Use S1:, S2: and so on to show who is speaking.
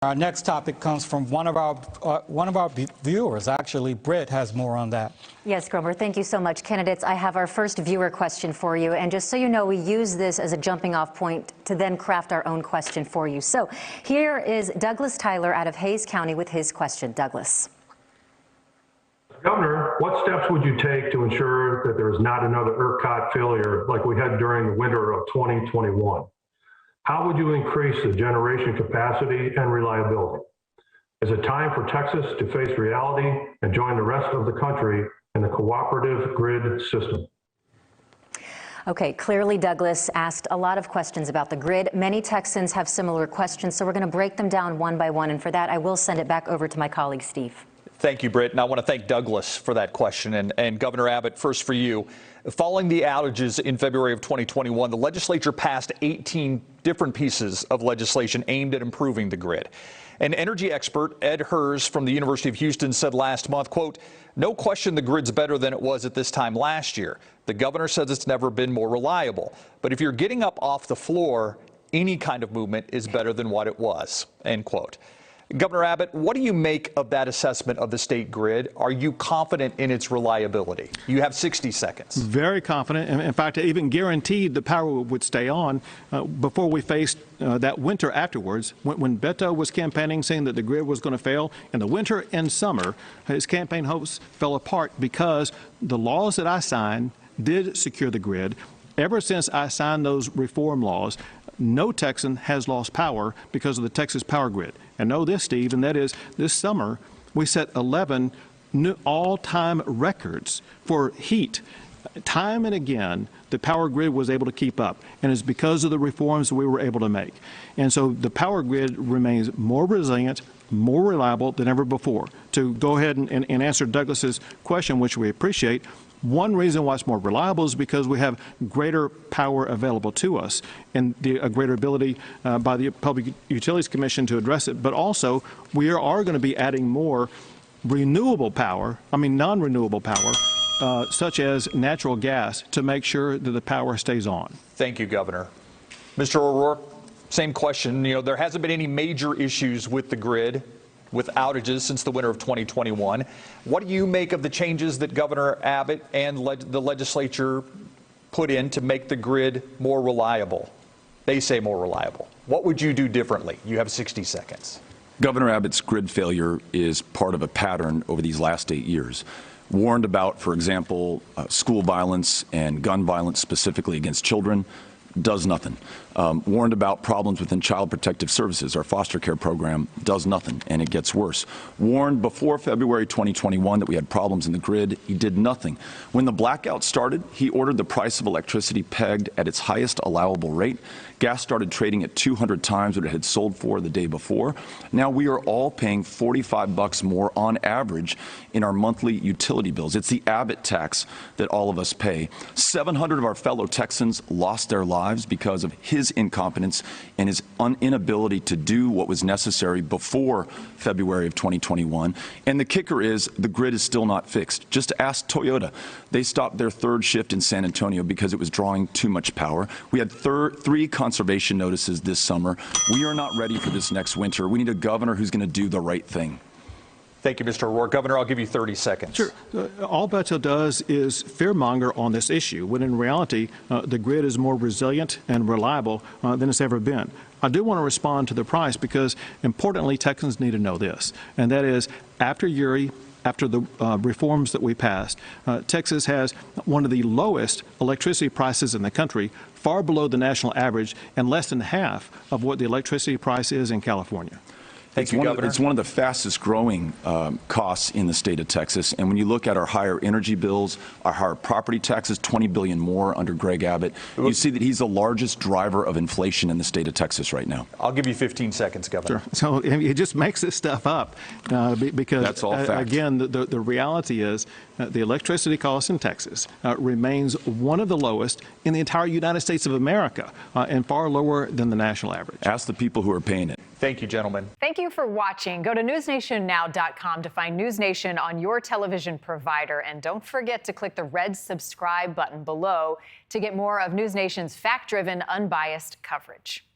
S1: Our next topic comes from one of our viewers. Actually, Britt has more on that.
S2: Yes, Grover, thank you so much. Candidates, I have our first viewer question for you. And just so you know, we use this as a jumping off point to then craft our own question for you. So here is Douglas Tyler out of Hayes County with his question. Douglas.
S3: Governor, what steps would you take to ensure that there is not another ERCOT failure like we had during the winter of 2021? How would you increase the generation capacity and reliability? Is it time for Texas to face reality and join the rest of the country in the cooperative grid system?
S2: Okay, clearly Douglas asked a lot of questions about the grid. Many Texans have similar questions, so we're going to break them down one by one. And for that, I will send it back over to my colleague, Steve.
S4: Thank you, Britt. And I want to thank Douglas for that question. And Governor Abbott, first for you. Following the outages in February of 2021, the legislature passed 18 different pieces of legislation aimed at improving the grid. An energy expert, Ed Hers from the University of Houston, said last month, quote, "No question the grid's better than it was at this time last year. The governor says it's never been more reliable. But if you're getting up off the floor, any kind of movement is better than what it was," end quote. Governor Abbott, what do you make of that assessment of the state grid? Are you confident in its reliability? You have 60 seconds.
S5: Very confident. In fact, I even guaranteed the power would stay on before we faced that winter afterwards. When Beto was campaigning saying that the grid was going to fail in the winter and summer, his campaign hopes fell apart because the laws that I signed did secure the grid. Ever since I signed those reform laws, no Texan has lost power because of the Texas power grid. And know this, Steve, and that is this summer we set 11 new all-time records for heat. Time and again, the power grid was able to keep up, and it's because of the reforms we were able to make. And so the power grid remains more resilient, more reliable than ever before. To go ahead and answer Douglas's question, which we appreciate, one reason why it's more reliable is because we have greater power available to us and a greater ability by the Public Utilities Commission to address it. But also, we are going to be adding more non-renewable power, such as natural gas, to make sure that the power stays on.
S4: Thank you, Governor. Mr. O'Rourke, same question. You know, there hasn't been any major issues with the grid, with outages since the winter of 2021. What do you make of the changes that Governor Abbott and the legislature put in to make the grid more reliable? They say more reliable. What would you do differently? You have 60 seconds.
S6: Governor Abbott's grid failure is part of a pattern over these last 8 years. Warned about, for example, school violence and gun violence specifically against children, does nothing. Warned about problems within Child Protective Services, our foster care program, does nothing, and it gets worse. Warned before February 2021 that we had problems in the grid, he did nothing. When the blackout started, he ordered the price of electricity pegged at its highest allowable rate. Gas started trading at 200 times what it had sold for the day before. Now we are all paying $45 more on average in our monthly utility bills. It's the Abbott tax that all of us pay. 700 of our fellow Texans lost their lives because of his incompetence and his inability to do what was necessary before February of 2021. And the kicker is the grid is still not fixed. Just ask Toyota. They stopped their third shift in San Antonio because it was drawing too much power. We had 3 conservation notices this summer. We are not ready for this next winter. We need a governor who's going to do the right thing.
S4: Thank you, Mr. O'Rourke. Governor, I'll give you 30 seconds.
S5: Sure. All Beto does is fearmonger on this issue, when in reality, the grid is more resilient and reliable than it's ever been. I do want to respond to the price because, importantly, Texans need to know this, and that is, after Uri, after the reforms that we passed, Texas has one of the lowest electricity prices in the country, far below the national average, and less than half of what the electricity price is in California.
S4: Thank you, Governor.
S6: It's one of the fastest growing costs in the state of Texas. And when you look at our higher energy bills, our higher property taxes, $20 billion more under Greg Abbott, you see that he's the largest driver of inflation in the state of Texas right now.
S4: I'll give you 15 seconds, Governor.
S5: Sure. So he just makes this stuff up because,
S6: that's all fact.
S5: Again, the reality is the electricity cost in Texas remains one of the lowest in the entire United States of America and far lower than the national average.
S6: Ask the people who are paying it.
S4: Thank you, gentlemen.
S7: Thank you for watching. Go to newsnationnow.com to find News Nation on your television provider. And don't forget to click the red subscribe button below to get more of News Nation's fact-driven, unbiased coverage.